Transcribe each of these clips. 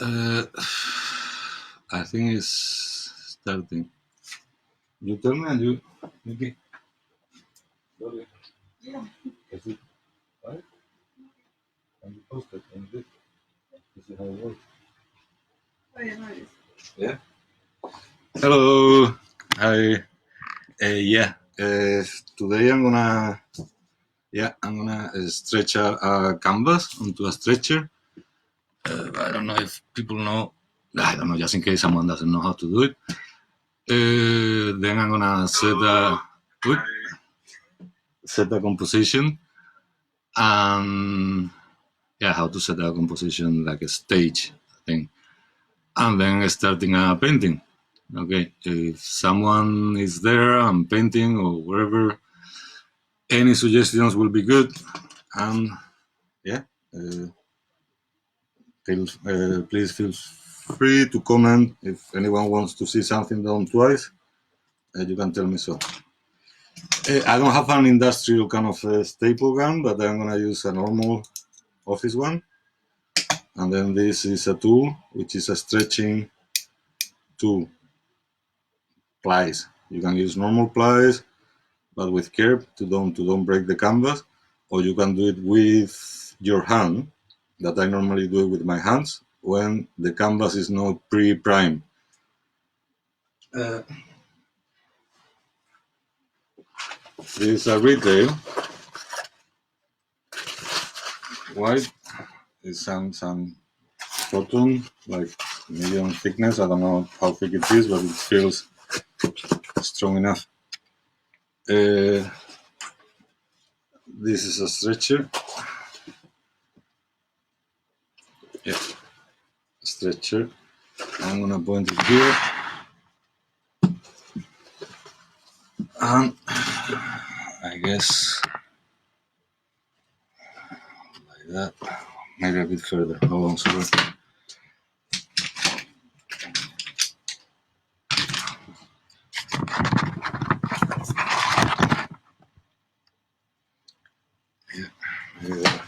Uh, I think it's starting. You tell me and you, Nikki. Sorry. Yeah. Is it right? And you post it and this is how it works. Oh yeah, no, it is. Yeah. Hello. Hi. Yeah. Today I'm gonna stretch a canvas onto a stretcher. I don't know if people know. I don't know, just in case someone doesn't know how to do it. Then I'm gonna set a composition and yeah, how to set a composition like a stage thing, and then starting a painting. Okay, if someone is there and painting or wherever, any suggestions will be good. And yeah, uh, please feel free to comment if anyone wants to see something done twice. You can tell me so. I don't have an industrial kind of staple gun, but I'm gonna use a normal office one. And then this is a tool, which is a stretching tool, plies. You can use normal plies, but with care to don't break the canvas, or you can do it with your hand, that I normally do it with my hands when the canvas is not pre-primed. This is a retail white. It's some cotton, like medium thickness. I don't know how thick it is, but it feels strong enough. This is a stretcher. Yeah, stretcher. I'm gonna point it here, and I guess like that. Maybe a bit further. Hold on, sorry. Yeah.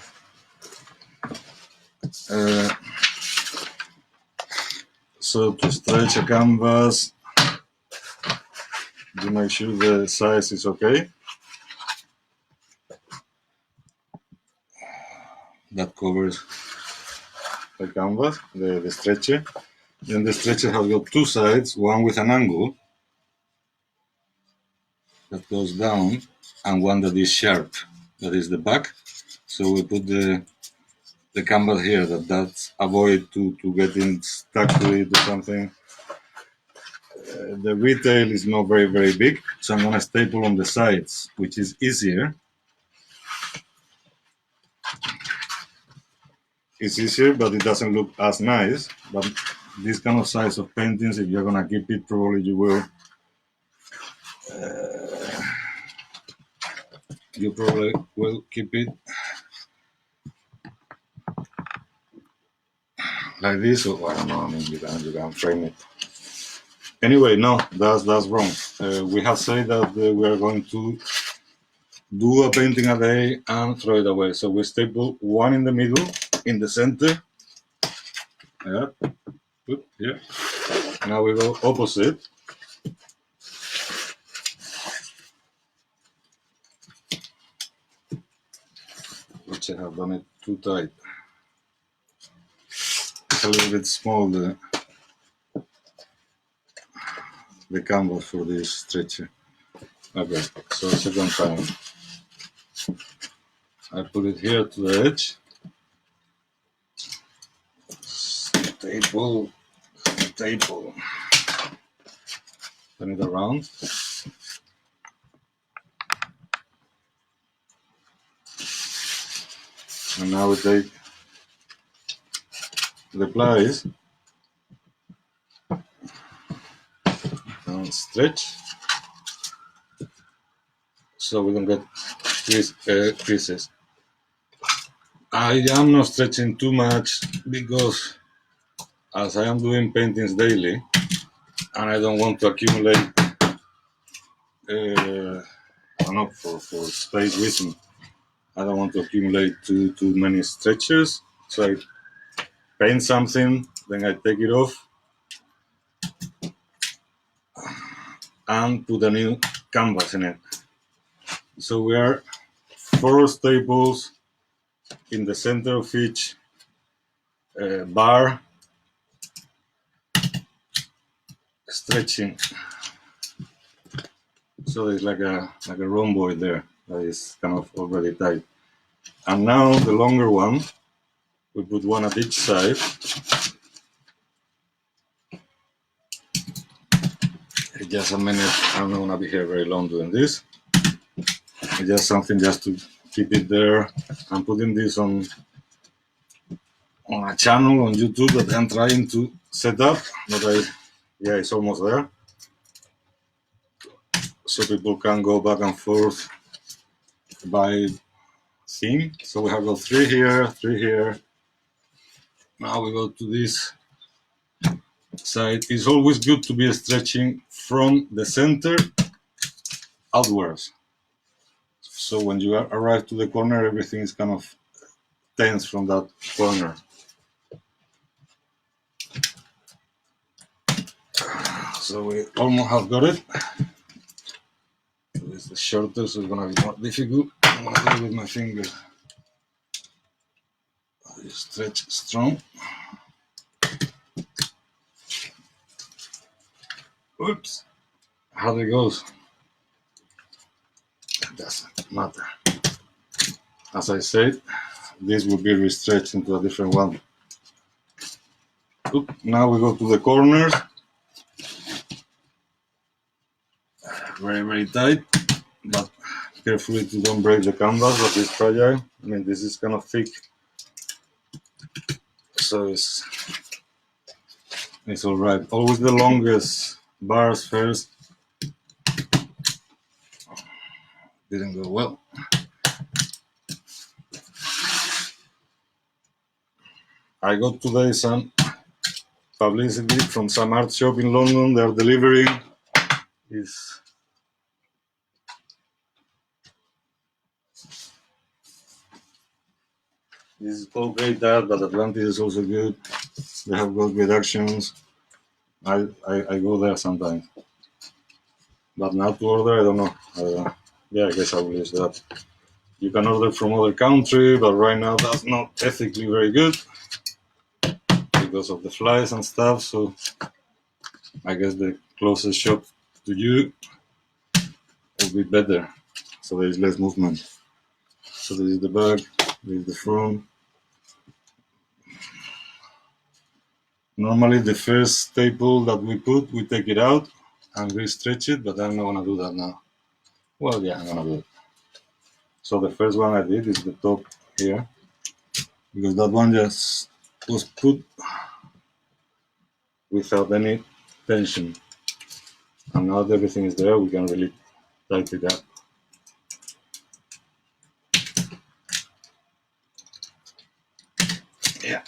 So to stretch a canvas, you make sure the size is okay. That covers the canvas, the stretcher. Then the stretcher has got two sides, one with an angle that goes down and one that is sharp, that is the back. So we put the canvas here, that's avoid to getting stuck to it or something. The retail is not very big, so I'm gonna staple on the sides, which is easier. It's easier, but it doesn't look as nice. But this kind of size of paintings, if you're gonna keep it, probably you will. You probably will keep it like this, or I don't know. I mean, you can frame it. Anyway, no, that's wrong. We have said that we are going to do a painting a day and throw it away. So we staple one in the middle, in the center. Yeah, good. Yeah. Now we go opposite. Which I have done it too tight. It's a little bit small the canvas for this stretcher. Okay, so second time. I put it here to the edge. Staple. Turn it around. And now we take the plies and stretch so we don't get creases. I am not stretching too much because as I am doing paintings daily and I don't want to accumulate I don't know, for space reason, I don't want to accumulate too many stretchers. So I paint something then I take it off and put a new canvas in it. So we are 4 staples in the center of each bar, stretching. So it's like a rhomboid there that is kind of already tight. And now the longer one, we put one at each side. Just a minute, I'm not gonna be here very long doing this. It's just something just to keep it there. I'm putting this on a channel on YouTube that I'm trying to set up, but yeah, it's almost there. So people can go back and forth by theme. So we have got 3 here, 3 here. Now we go to this side. It's always good to be stretching from the center outwards. So when you arrive to the corner, everything is kind of tense from that corner. So we almost have got it. It's the shorter, so it's gonna be more difficult. I'm gonna do it with my finger. I stretch strong. Oops. How it goes? It doesn't matter. As I said, this will be restretched into a different one. Oop. Now we go to the corners. Very, very tight, but carefully to don't break the canvas, that is fragile. I mean, this is kind of thick, so it's all right. Always the longest bars first. Didn't go well. I got today some publicity from some art shop in London. They are delivering this. This is called Great Art, but Atlantis is also good. They have got reductions. I go there sometimes, but now to order, I don't know. Yeah, I guess I will use that. You can order from other country, but right now that's not ethically very good because of the flies and stuff. So I guess the closest shop to you will be better. So there is less movement. So this is the back, this is the front. Normally the first staple that we put, we take it out and re-stretch it, but I'm not gonna do that now. Well, yeah, I'm gonna do it. So the first one I did is the top here, because that one just was put without any tension. And now that everything is there, we can really tighten it up. Yeah.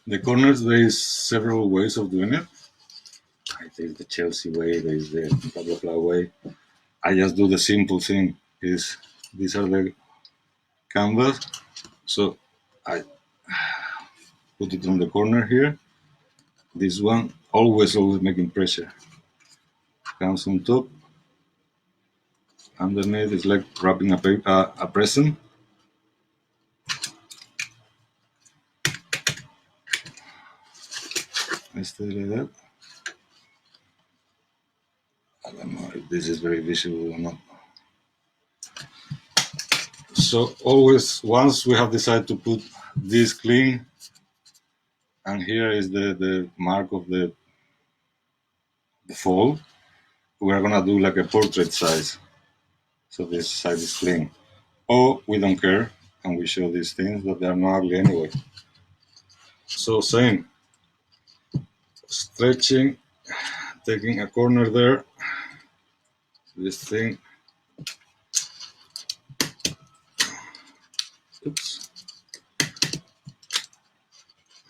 The corners, there is several ways of doing it. There's the Chelsea way, there's the blah blah blah way. I just do the simple thing. These are the canvas, so I put it on the corner here. This one always making pressure. Comes on top. Underneath is like wrapping a present. I stay like that. I don't know if this is very visible or not. So always, once we have decided to put this clean, and here is the mark of the fold, we're gonna do like a portrait size. So this side is clean. Or we don't care, and we show these things, but they're not ugly anyway. So same, stretching, taking a corner there, this thing. Oops.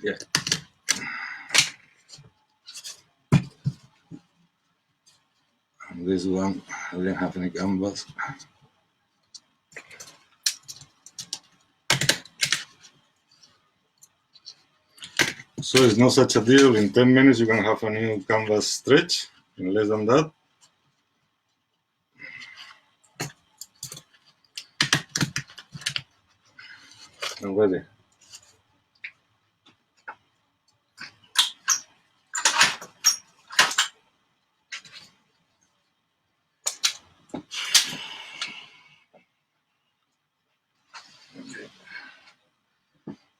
Yeah. And this one, I didn't have any canvas. So it's not such a deal. In 10 minutes, you can have a new canvas stretch. In less than that. I'm ready.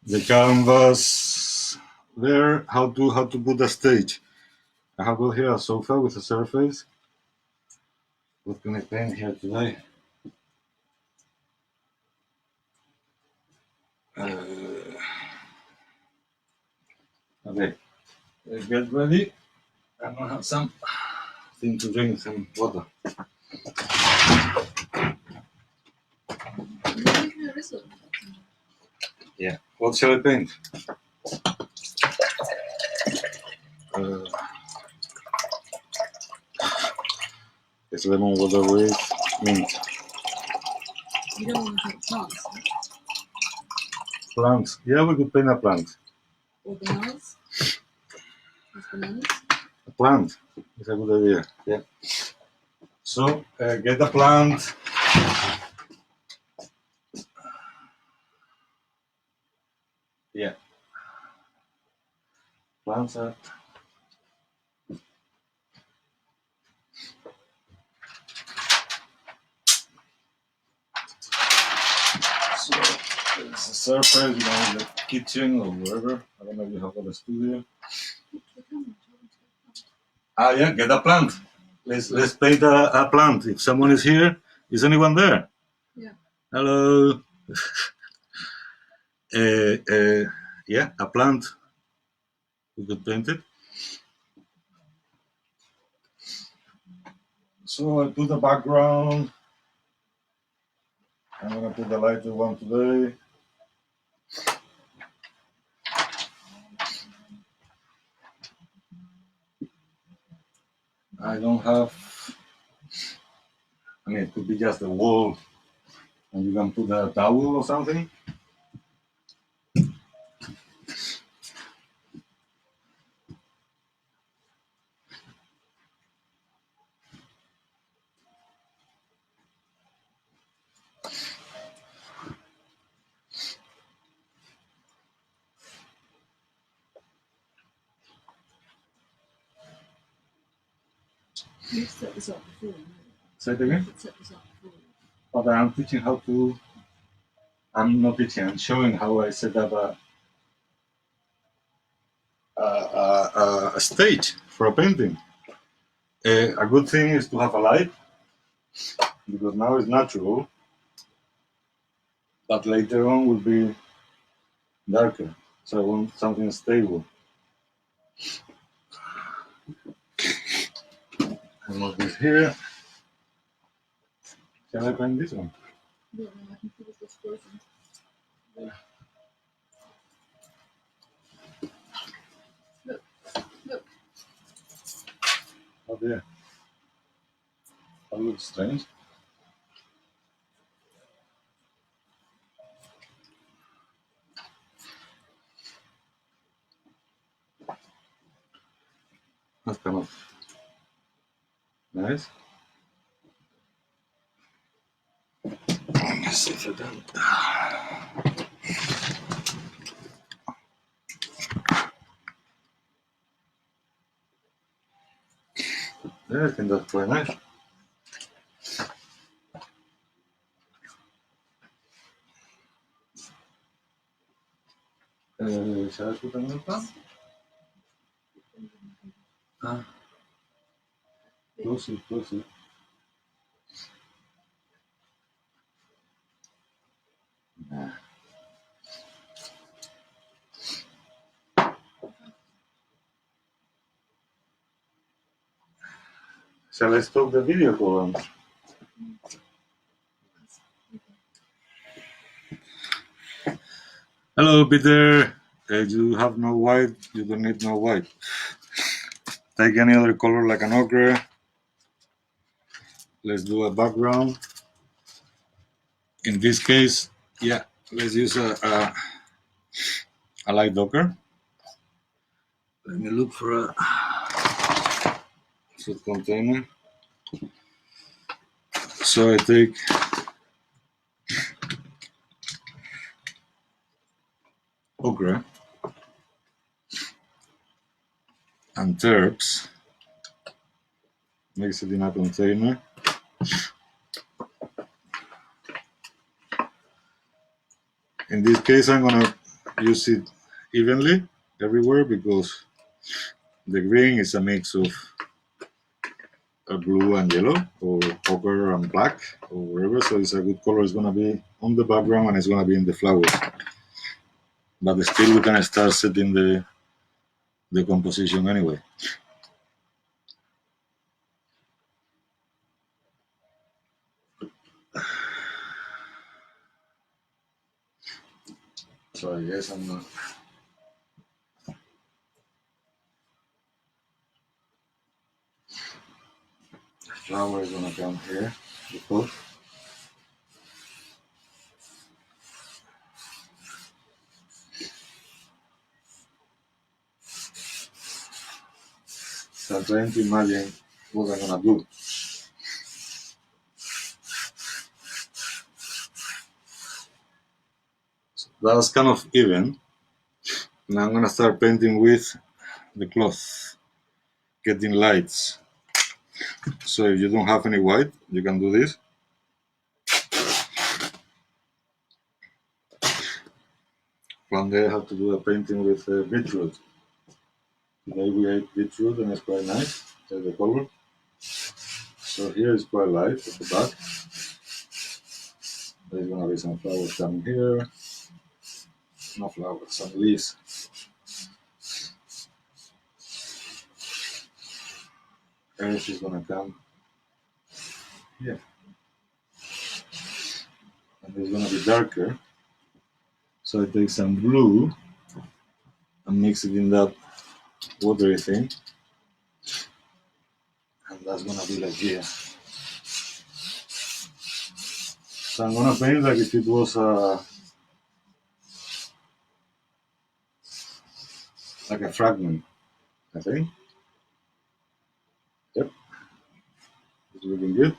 The canvas there. How to put a stage. I have got here a sofa with a surface. What can I paint here today? Okay, let's get ready. I'm gonna have something to drink, some water. Yeah. What shall I paint? It's lemon water with mint. You don't want to paint plants, huh? Plants. Yeah, we could paint a plant. Or bananas? With bananas? A plant. It's a good idea. Yeah. So get a plant. Yeah. Plants are. So it's a surface, you know, in the kitchen or wherever. I don't know if you have got a studio. Yeah, get a plant. Let's paint a plant. If someone is here, is anyone there? Yeah. Hello. Yeah, a plant. We could paint it. So I put the background. I'm gonna put the lighter one today. I don't have. I mean, it could be just a wall, and you can put a towel or something. You've set this up before. Say it again. You've set this up before. But I'm teaching how to. I'm not teaching. I'm showing how I set up a stage for a painting. A good thing is to have a light, because now it's natural, but later on will be darker. So I want something stable. I move this here. Shall I paint this one? I don't know, I can put this frozen. Look, look. Oh dear. That looks strange. That's kind of nice. Let's see if I don't. Yeah, I think that's quite nice. Shall I put another one? Close it, close it. Shall I stop the video call? Hello, Peter. You have no white. You don't need no white. Take any other color like an ochre. Let's do a background. In this case, yeah, let's use a light ochre. Let me look for a food container. So I take okra and herbs, mix it in a container. In this case, I'm gonna use it evenly everywhere because the green is a mix of blue and yellow, or ochre and black, or whatever. So it's a good color. It's gonna be on the background and it's gonna be in the flowers. But still, we can start setting the composition anyway. So I guess I'm not. The flower is gonna come here, the pot. So I'm trying to imagine what I'm gonna do. So that's kind of even. Now I'm gonna start painting with the cloth, getting lights. So if you don't have any white, you can do this. One day I have to do a painting with beetroot. Today we ate beetroot and it's quite nice, the color. So here is quite light at the back. There's gonna be some flowers coming here. No flowers, some leaves. Earth is gonna come here. And it's gonna be darker. So I take some blue and mix it in that watery thing. And that's gonna be like here. So I'm gonna paint like if it was like a fragment, I think. Yep, it's looking good.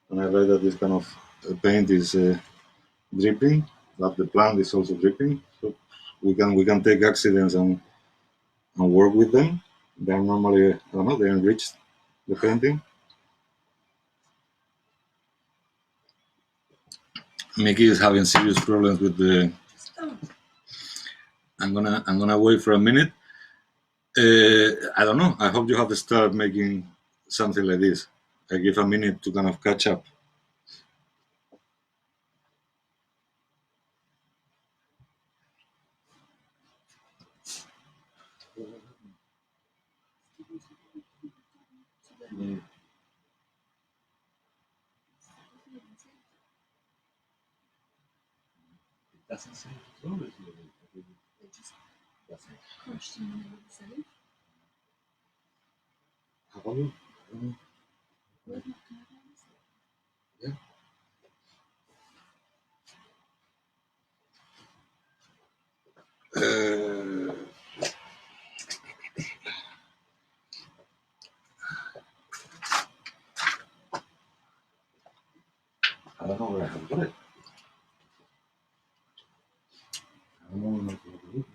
And I like that this kind of paint is dripping, that the plant is also dripping. So we can take accidents and work with them. They're normally, I don't know, they enrich the painting. Mickey is having serious problems with the. I'm gonna wait for a minute. I don't know. I hope you have to start making something like this. I give a minute to kind of catch up. Doesn't say it's always They just crushed in the middle of the save. How about you? We're not gonna do this. Yeah. I don't know where I have got it. I don't know where I have got it.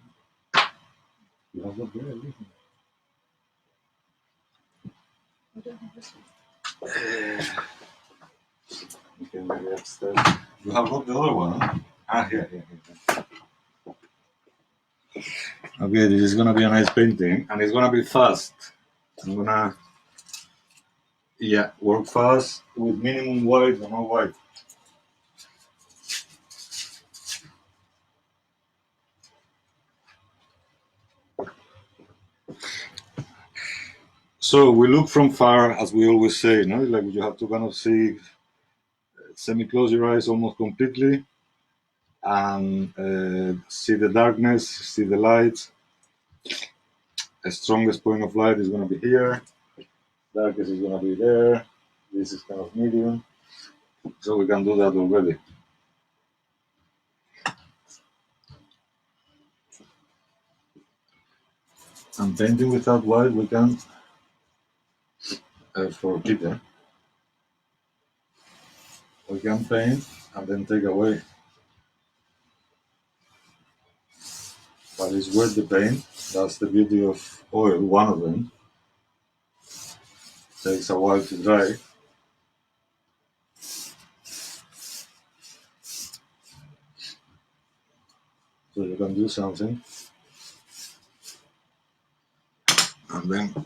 You have got there, everything. I don't have this one. Okay, maybe upstairs. You have got the other one, huh? Ah, here. Okay, this is gonna be a nice painting, and it's gonna be fast. I'm gonna, work fast with minimum white or no white. So we look from far, as we always say, no? Like you have to kind of see, semi-close your eyes almost completely, and see the darkness, see the light. The strongest point of light is going to be here. Darkest is going to be there. This is kind of medium. So we can do that already. And painting without white, we can for kitten, we can paint and then take away. But it's wet the paint. That's the beauty of oil. One of them takes a while to dry. So you can do something, and then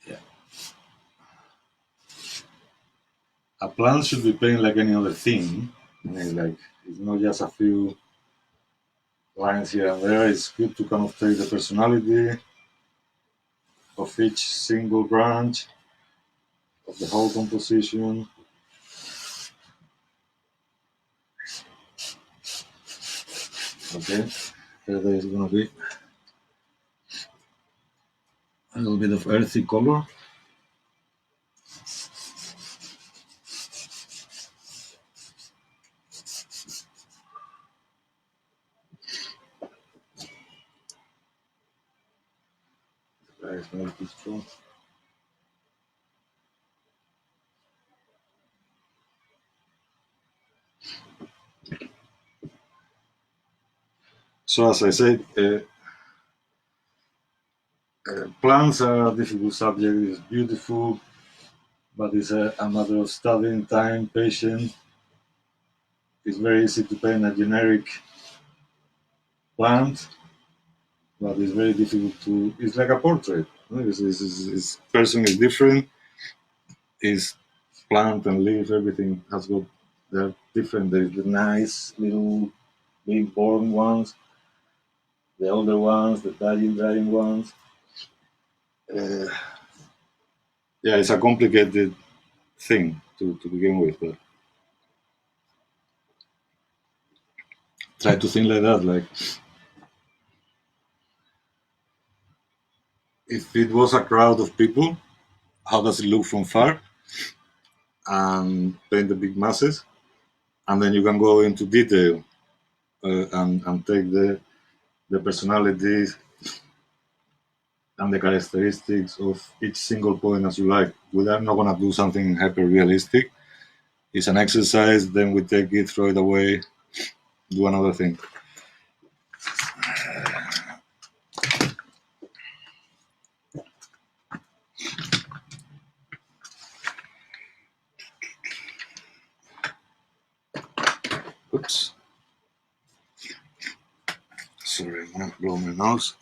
yeah. A plant should be painted like any other thing. I mean, like it's not just a few lines here and there. It's good to kind of take the personality of each single branch, of the whole composition. Okay, here there is going to be a little bit of earthy color. Very strong. So as I said, plants are a difficult subject. It's beautiful, but it's a matter of studying, time, patience. It's very easy to paint a generic plant, but it's very difficult to. It's like a portrait. It's person is different. His plant and leaf, everything has got. They're different. There's the nice little big born ones, the older ones, the dying ones. Uh, yeah, it's a complicated thing to begin with, but try to think like that. Like if it was a crowd of people, how does it look from far? And paint the big masses, and then you can go into detail and take the personalities and the characteristics of each single point as you like. We are not going to do something hyper realistic. It's an exercise, then we take it, throw it away, do another thing. Oops. Sorry, I'm going to blow my nose.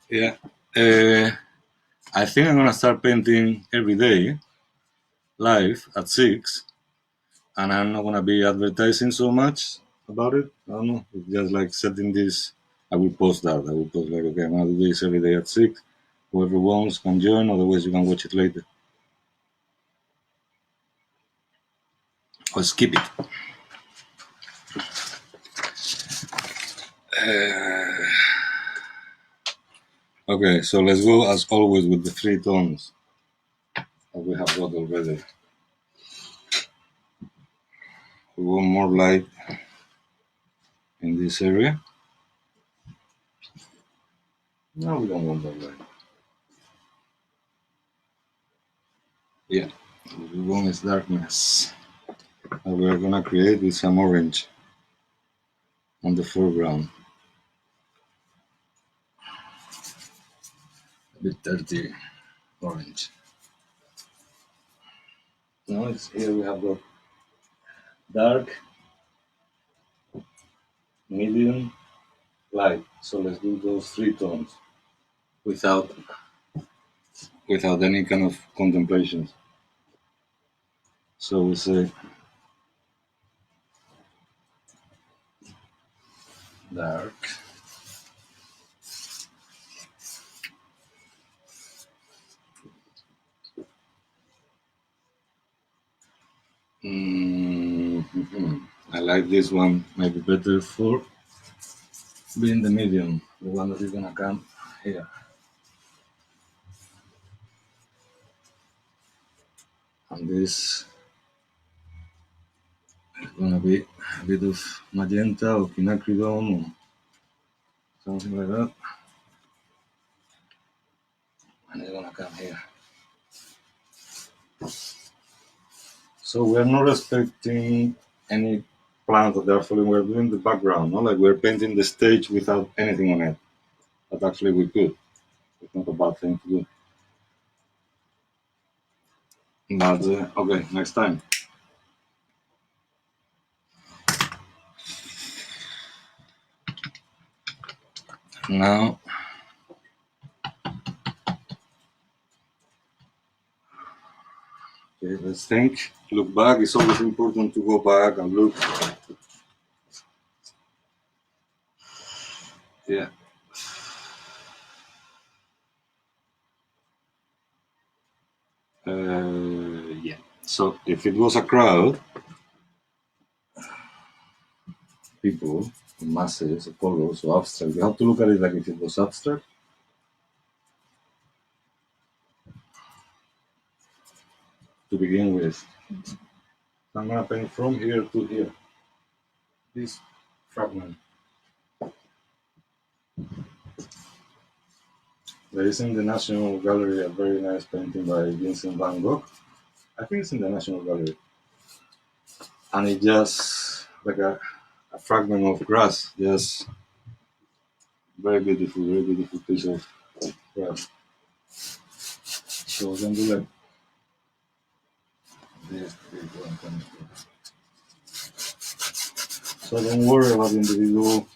Yeah. I think I'm going to start painting every day, live at 6, and I'm not going to be advertising so much about it. I don't know. It's just like setting this. I will post that. I will post like, okay, I'm going to do this every day at 6. Whoever wants can join, otherwise you can watch it later. Or skip it. Okay, so let's go as always with the 3 tones that we have got already. We want more light in this area. No, we don't want that light. Yeah, what we want is darkness. And we're gonna create with some orange on the foreground. A bit dirty orange. Now it's here we have got dark, medium, light. So let's do those 3 tones without any kind of contemplations. So we say dark, like this one maybe better for being the medium, the one that is gonna come here. And this is gonna be a bit of magenta or quinacridone or something like that. And it's gonna come here. So we're not expecting any plants that they're following. We're doing the background, not like we're painting the stage without anything on it. But actually we could. It's not a bad thing to do. But okay, next time. Now, okay, let's think. Look back. It's always important to go back and look. Yeah. Yeah. So if it was a crowd, people, masses, colors, so abstract, you have to look at it like if it was abstract. To begin with, I'm gonna paint from here to here. This fragment. There is in the National Gallery a very nice painting by Vincent van Gogh. I think it's in the National Gallery. And it just like a fragment of grass, just very beautiful piece of grass. So we can do like this. So don't worry about the individual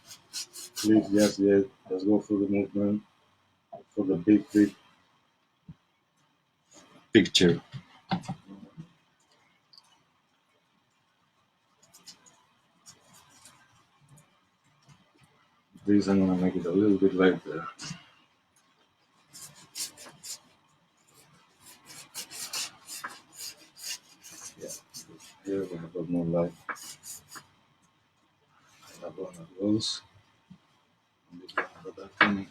leaf just yet. Let's go for the movement, for the big picture. This I'm gonna make it a little bit lighter. Yeah, here we have got more light. I have one of those. And this one have a darkening.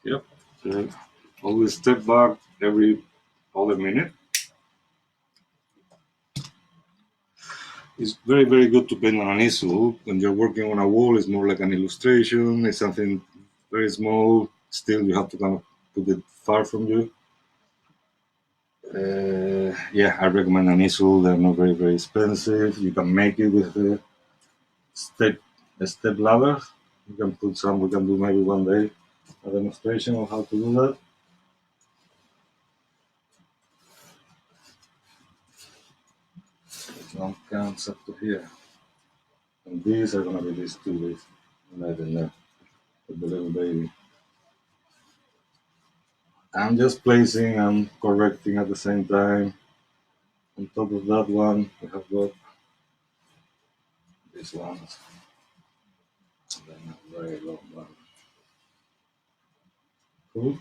Yep. Always step back every other minute. It's very good to paint on an easel. When you're working on a wall, it's more like an illustration. It's something very small. Still, you have to kind of put it far from you. Yeah, I recommend an easel. They're not very expensive. You can make it with step step ladder. You can put some. We can do maybe one day a demonstration of how to do that. It one comes up to here, and these are gonna be these two leaves right in there with the little baby. I'm just placing and correcting at the same time. On top of that one, we have got this one, and then a very long one. Cool.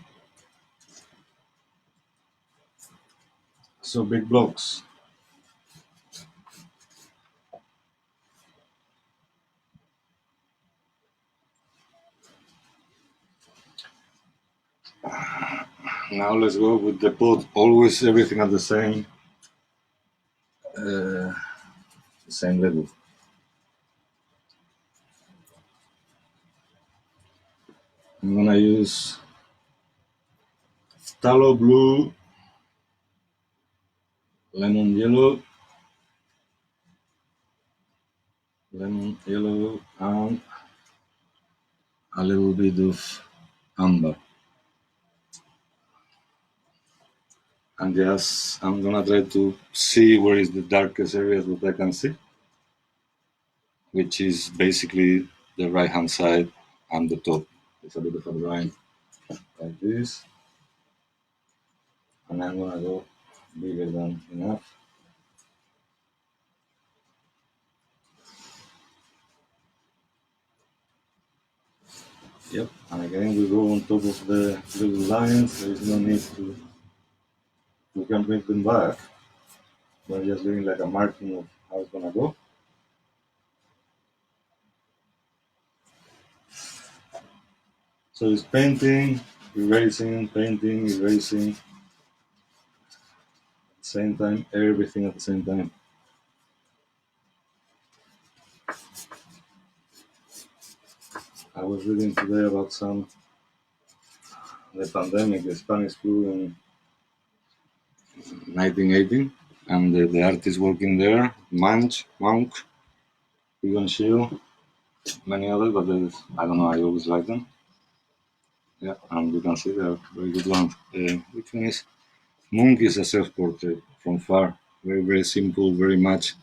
So big blocks. Now let's go with the pot. Always everything at the same level. I'm gonna use phthalo blue, lemon yellow, and a little bit of amber. And just I'm gonna try to see where is the darkest areas that I can see, which is basically the right hand side and the top. It's a bit of a line like this, and I'm gonna go bigger than enough. Yep, and again we go on top of the little lines. There is no need to. We can bring them back. We're just doing like a marking of how it's gonna go. So it's painting, erasing, painting, erasing. Same time, everything at the same time. I was reading today about the pandemic, the Spanish flu in 1918, and the artists working there, Monk, Egon Schiele, many others, but I don't know, I always like them. Yeah, and you can see they're very good ones. Which one is? Monk is a self-portrait from far, very, very simple, very much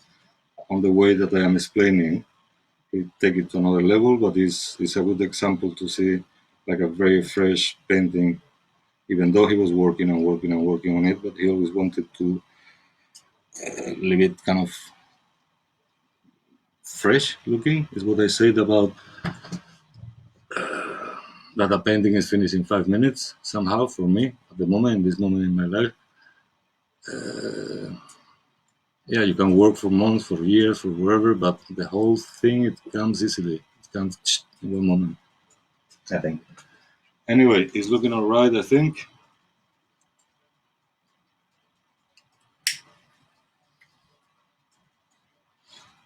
on the way that I am explaining. He take it to another level, but it's a good example to see like a very fresh painting, even though he was working and working and working on it, but he always wanted to leave it kind of fresh looking, is what I said about that a painting is finished in 5 minutes somehow for me at the moment, in this moment in my life. Yeah, you can work for months, for years, for whatever, but the whole thing, it comes easily. It comes in one moment, I think. Anyway, it's looking all right, I think.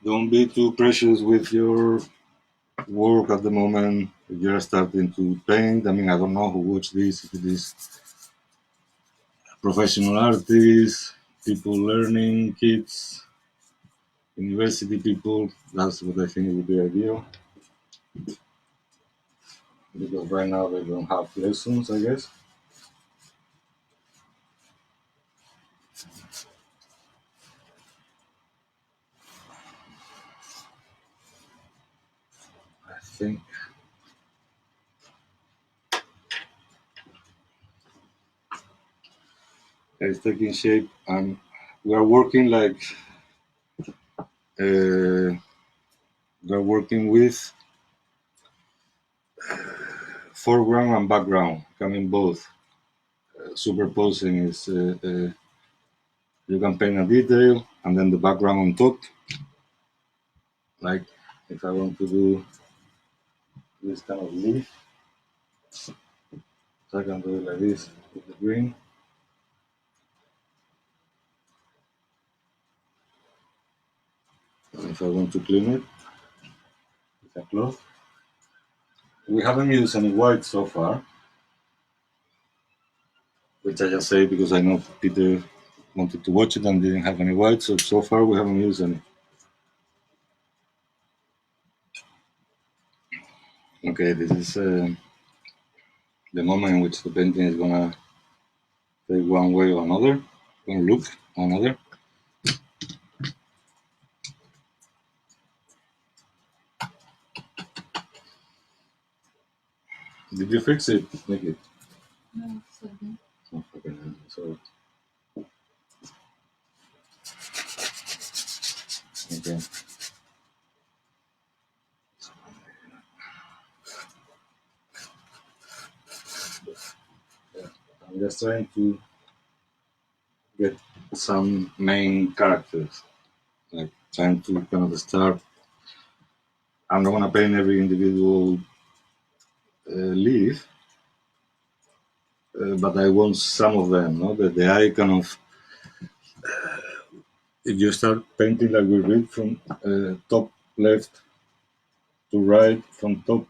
Don't be too precious with your work at the moment. If you're starting to paint, I mean, I don't know who watch this, if it is professional artists, people learning, kids, university people. That's what I think would be ideal. Because right now they don't have lessons, I guess. I think it's taking shape, and we are working like we're working with foreground and background coming both. Superposing is you can paint a detail and then the background on top. Like if I want to do this kind of leaf, so I can do it like this with the green. And if I want to clean it with a cloth, we haven't used any white so far, which I just say because I know Peter wanted to watch it and didn't have any white, so far we haven't used any. Okay, this is the moment in which the painting is gonna take one way or another, gonna look another. Did you fix it, Nikki? No, so good. Oh, okay, so okay. Yeah. I'm just trying to get some main characters, like trying to kind of start. I'm not gonna paint every individual leaf, but I want some of them. No, the eye kind of. If you start painting like we read from top left to right, from top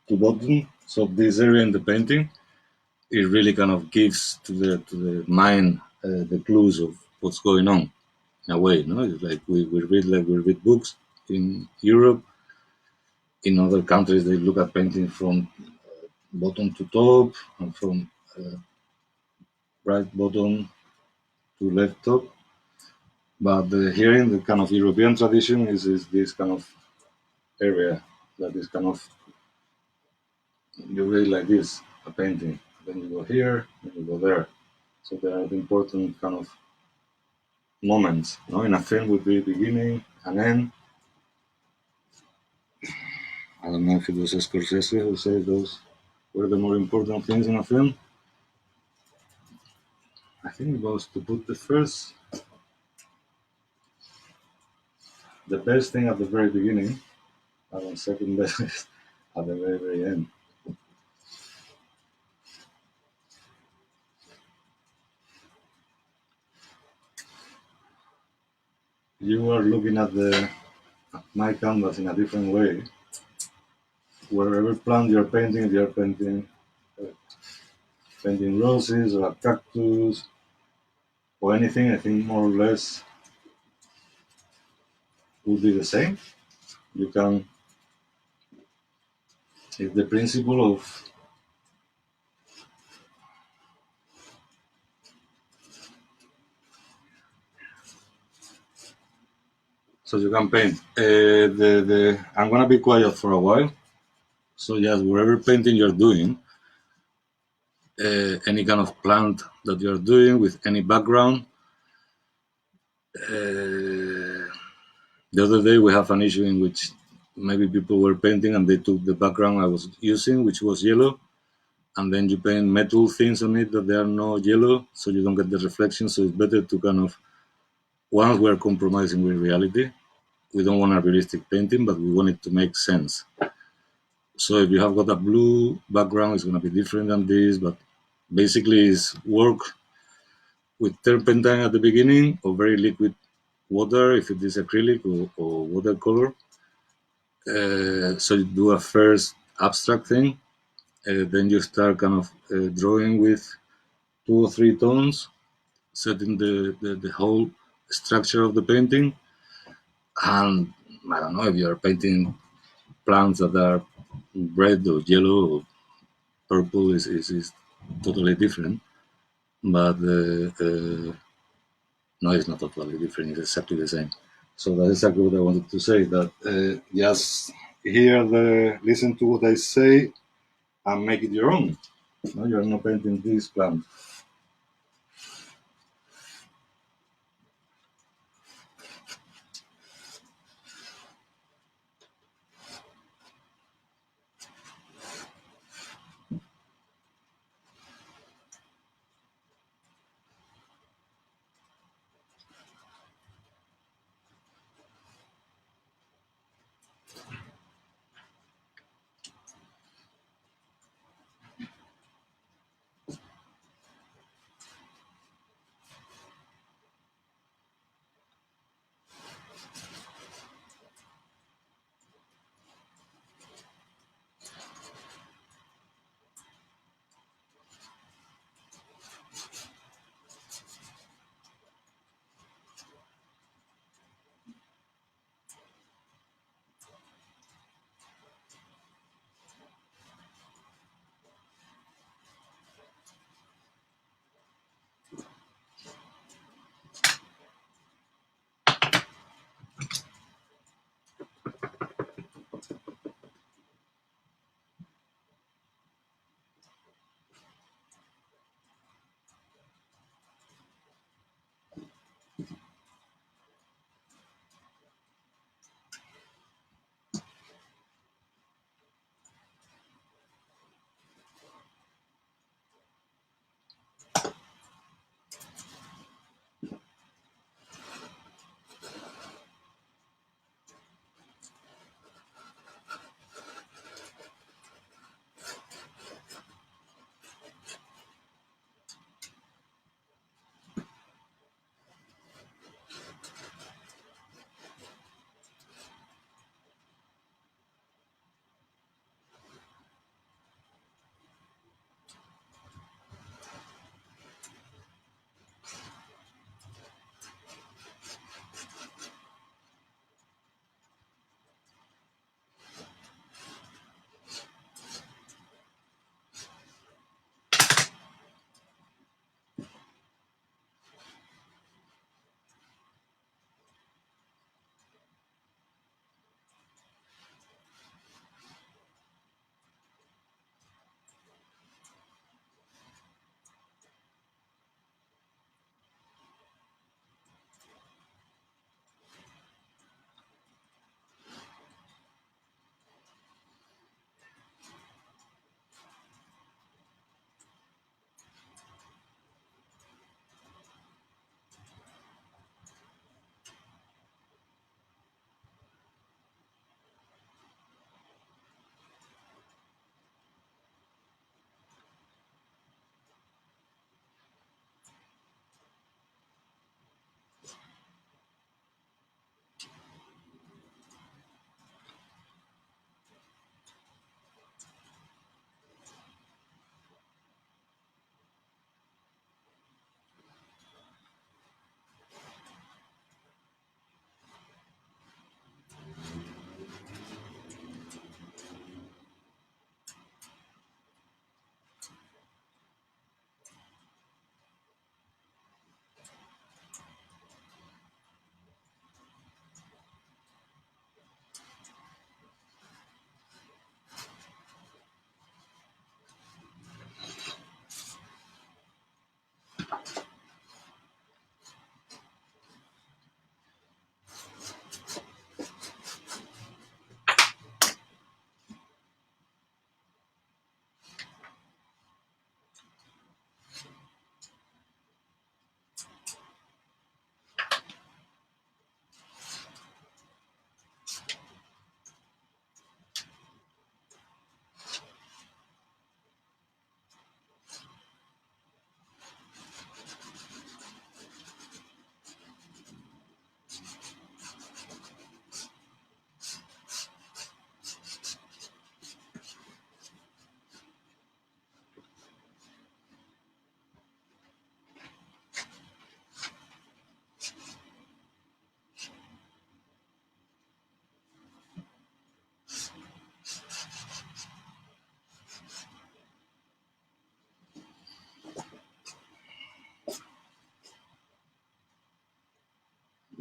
to bottom, so this area in the painting, it really kind of gives to the mind the clues of what's going on. In a way, no, it's like we read books in Europe. In other countries, they look at painting from bottom to top and from right bottom to left top. But here in the kind of European tradition is this kind of area that is kind of you read like this a painting, then you go here, then you go there. So there are the important kind of moments. No, in a film would be beginning and end. I don't know if it was Scorsese who said those What are the more important things in a film? I think it was to put the best thing at the very beginning, and the second best at the very, very end. You are looking at my canvas in a different way. Wherever plant you're painting roses or a cactus or anything, I think more or less would be the same. You can, it's the principle of, so you can paint. I'm gonna be quiet for a while. So just wherever painting you're doing, any kind of plant that you're doing with any background. The other day we have an issue in which maybe people were painting and they took the background I was using, which was yellow, and then you paint metal things on it that they are not yellow, so you don't get the reflection. So it's better to kind of, once we're compromising with reality, we don't want a realistic painting, but we want it to make sense. So if you have got a blue background, it's going to be different than this, but basically it's work with turpentine at the beginning or very liquid water if it is acrylic or watercolor. So you do a first abstract thing, then you start kind of drawing with 2 or 3 tones, setting the whole structure of the painting. And I don't know if you're painting plants that are red or yellow or purple is totally different. But no, it's not totally different. It's exactly the same. So that's exactly what I wanted to say. That just listen to what I say and make it your own. No, you're not painting this plant.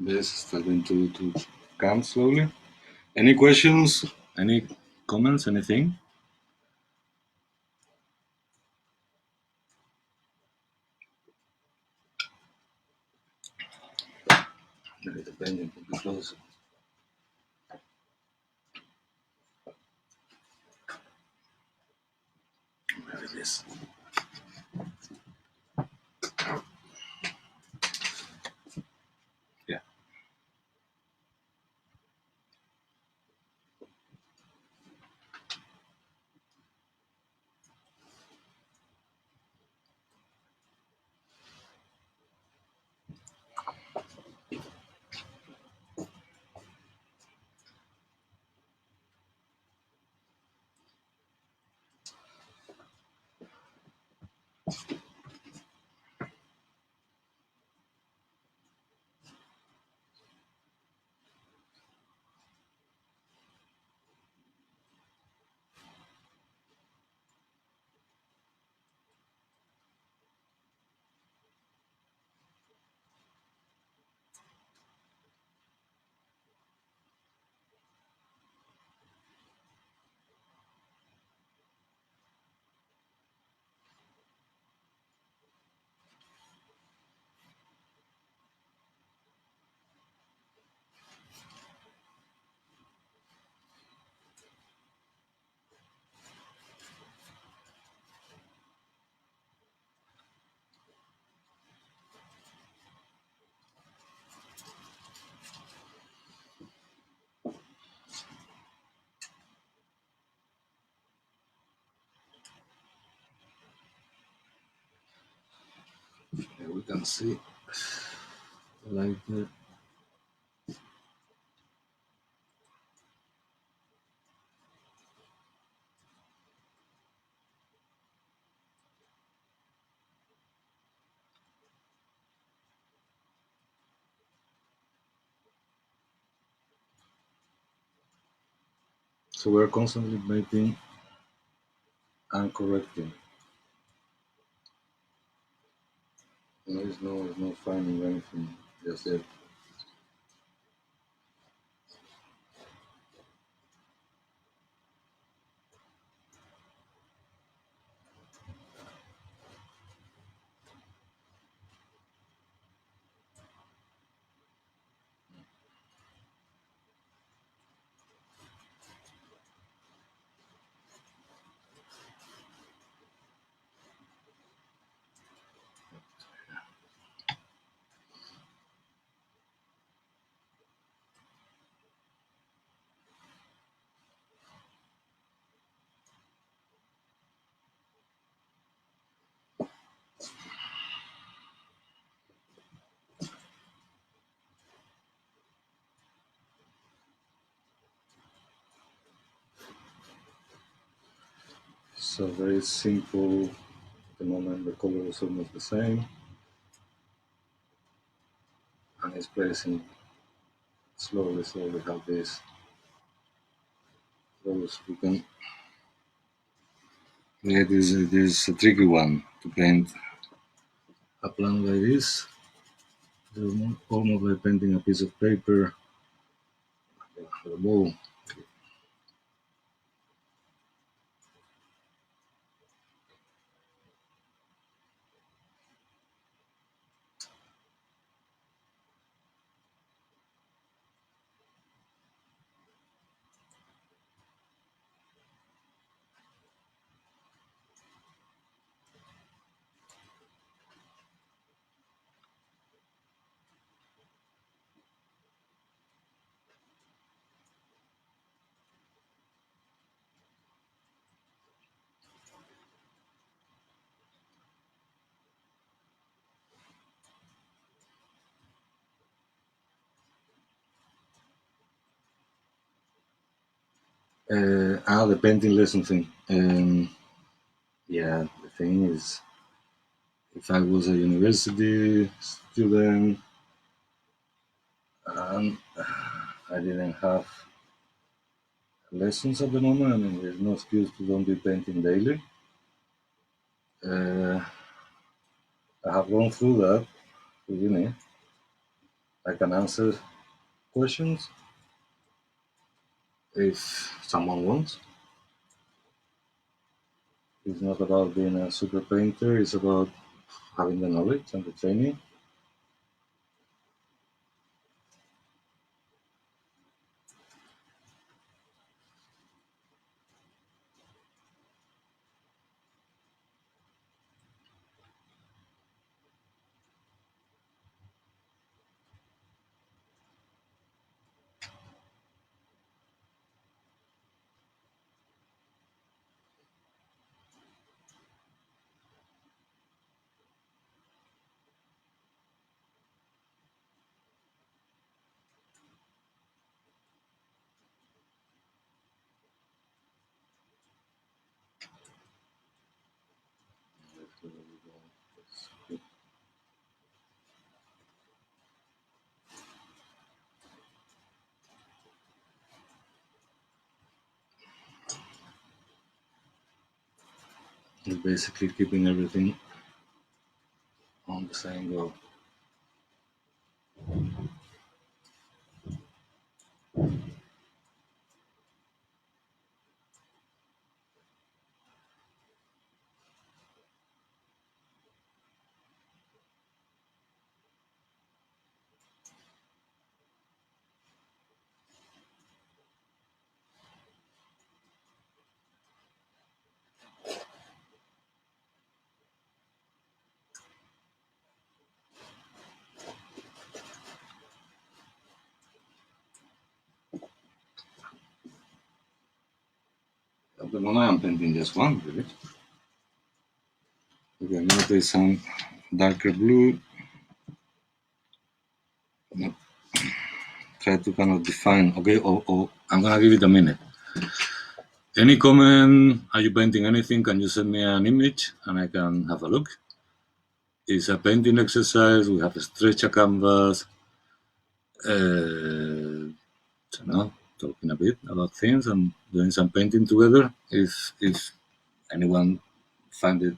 Yes, starting to come slowly. Any questions? Any comments? Anything? Depending, because where it is. Yeah. Here we can see like the so we're constantly making and correcting. There's no finding anything just yet. So very simple. At the moment the color is almost the same, and it's placing slowly how this goes. We can yeah, this is a tricky one to paint a plant like this. Almost like painting a piece of paper or a ball. The painting lesson thing. Yeah, the thing is, if I was a university student and I didn't have lessons at the moment, I mean, there's no excuse to don't be painting daily. I have gone through that with uni, I can answer questions if someone wants. It's not about being a super painter, it's about having the knowledge and the training. It's basically keeping everything on the same go. At the moment I'm painting just one, really. Okay, now there's some darker blue. Try to kind of define, okay, I'm gonna give it a minute. Any comment, are you painting anything, can you send me an image and I can have a look? It's a painting exercise, we have to stretch a canvas, talking a bit about things and doing some painting together. If anyone find it,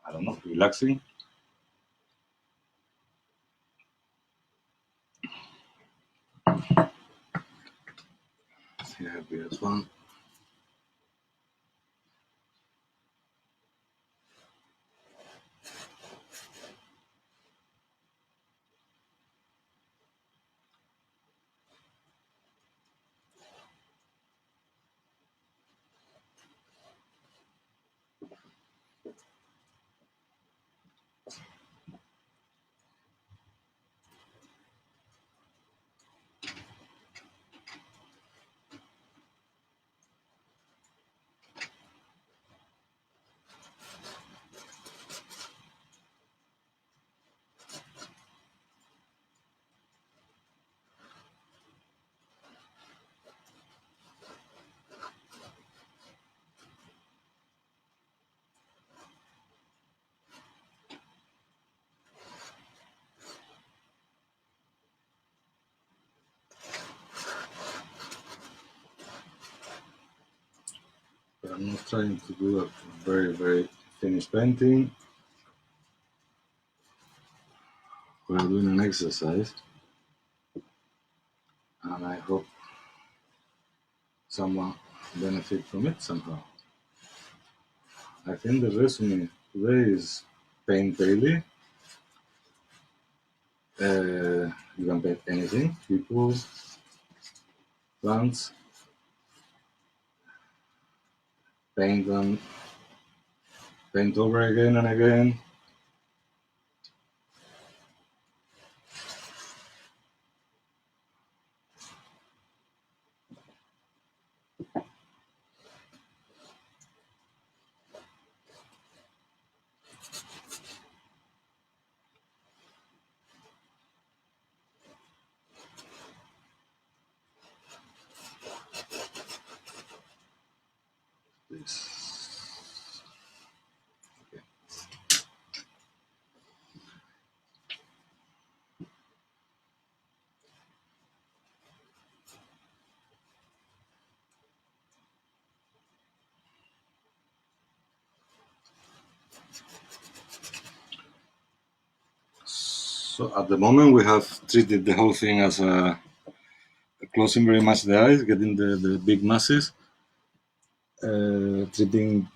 I don't know, relaxing. Here here's one. But I'm not trying to do a very, very finished painting. We're doing an exercise, and I hope someone benefit from it somehow. I think the resume today is paint daily. You can paint anything, people, plants, paint them, paint over again and again. This. Okay. So at the moment, we have treated the whole thing as closing very much the eyes, getting the big masses, treating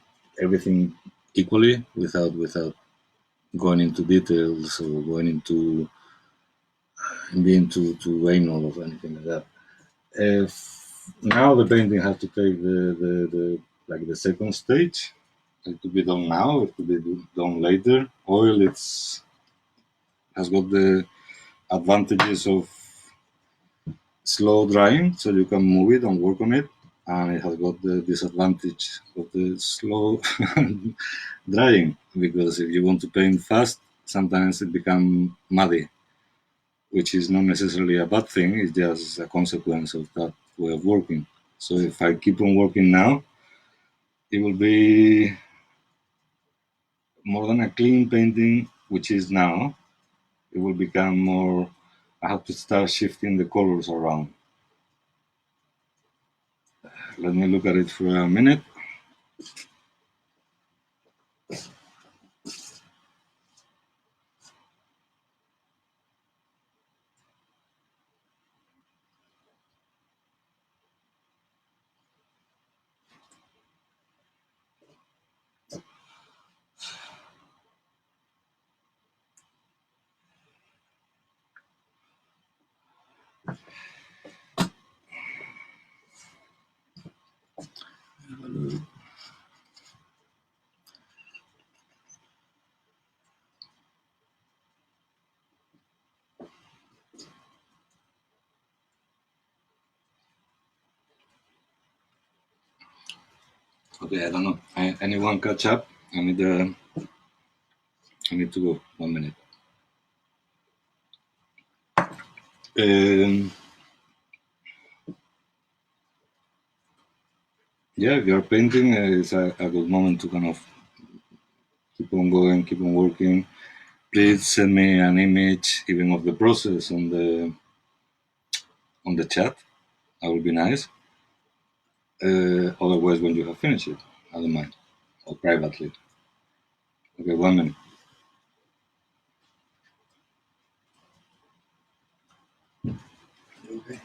everything equally without going into details or going into being too anal or anything like that. Now the painting has to take the like the second stage. It to be done now. It to be done later. Oil has got the advantages of slow drying, so you can move it and work on it, and it has got the disadvantage of the slow drying, because if you want to paint fast, sometimes it becomes muddy, which is not necessarily a bad thing. It's just a consequence of that way of working. So if I keep on working now, it will be more than a clean painting, which is now. It will become more. I have to start shifting the colors around. Let me look at it for a minute. Okay, I don't know. Anyone catch up? I need to go. 1 minute. Um, yeah, if you're painting, it's a good moment to kind of keep on going, keep on working. Please send me an image, even of the process on the chat. That would be nice. Otherwise, when you have finished it, I don't mind, or privately. Okay, 1 minute. Okay.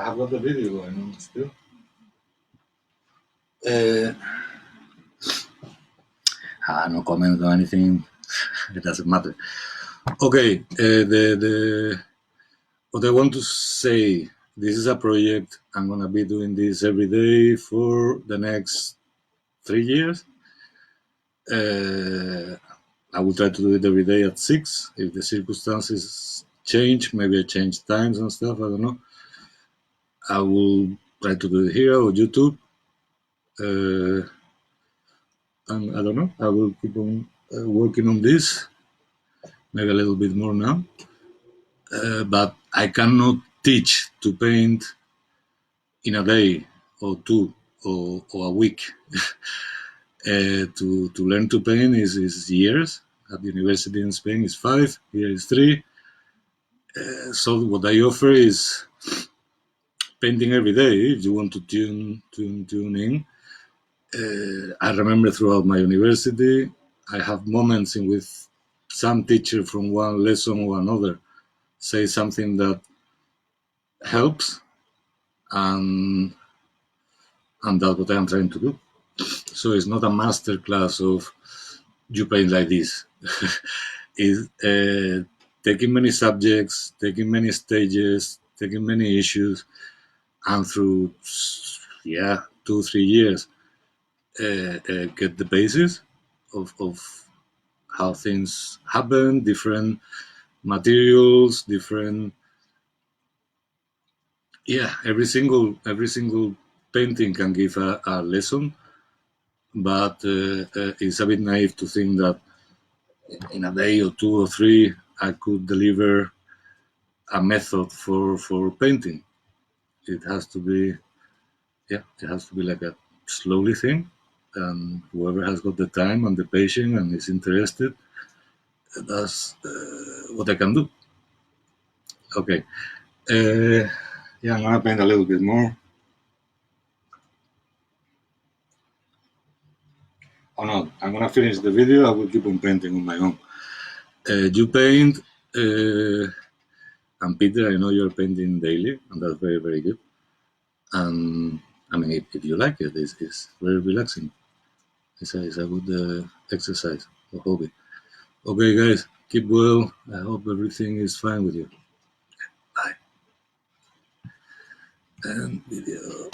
have got the video going on still. No comment or anything. It doesn't matter. Okay, what I want to say, this is a project. I'm gonna be doing this every day for the next 3 years. I will try to do it every day at 6. If the circumstances change, maybe I change times and stuff, I don't know. I will try to do it here or YouTube. And I don't know, I will keep on working on this, maybe a little bit more now. But I cannot teach to paint in a day or two or a week. To learn to paint is years. At the university in Spain is 5, here is 3. So what I offer is painting every day. If you want to tune in. I remember throughout my university, I have moments in which some teacher from one lesson or another say something that helps, and that's what I'm trying to do. So it's not a master class of you paint like this. It's taking many subjects, taking many stages, taking many issues, and through 2-3 years get the basis of how things happen, different materials, different. Every single painting can give a lesson, but it's a bit naive to think that in a day or 2 or 3 I could deliver a method for painting. It has to be like a slowly thing, and whoever has got the time and the patience and is interested, that's what I can do. Okay. I'm gonna paint a little bit more. Oh no, I'm gonna finish the video. I will keep on painting on my own. You paint, and Peter, I know you're painting daily, and that's very, very good. And I mean, if you like it, it's very relaxing. It's a good exercise or hobby. Okay, guys, keep well. I hope everything is fine with you. Bye. And video.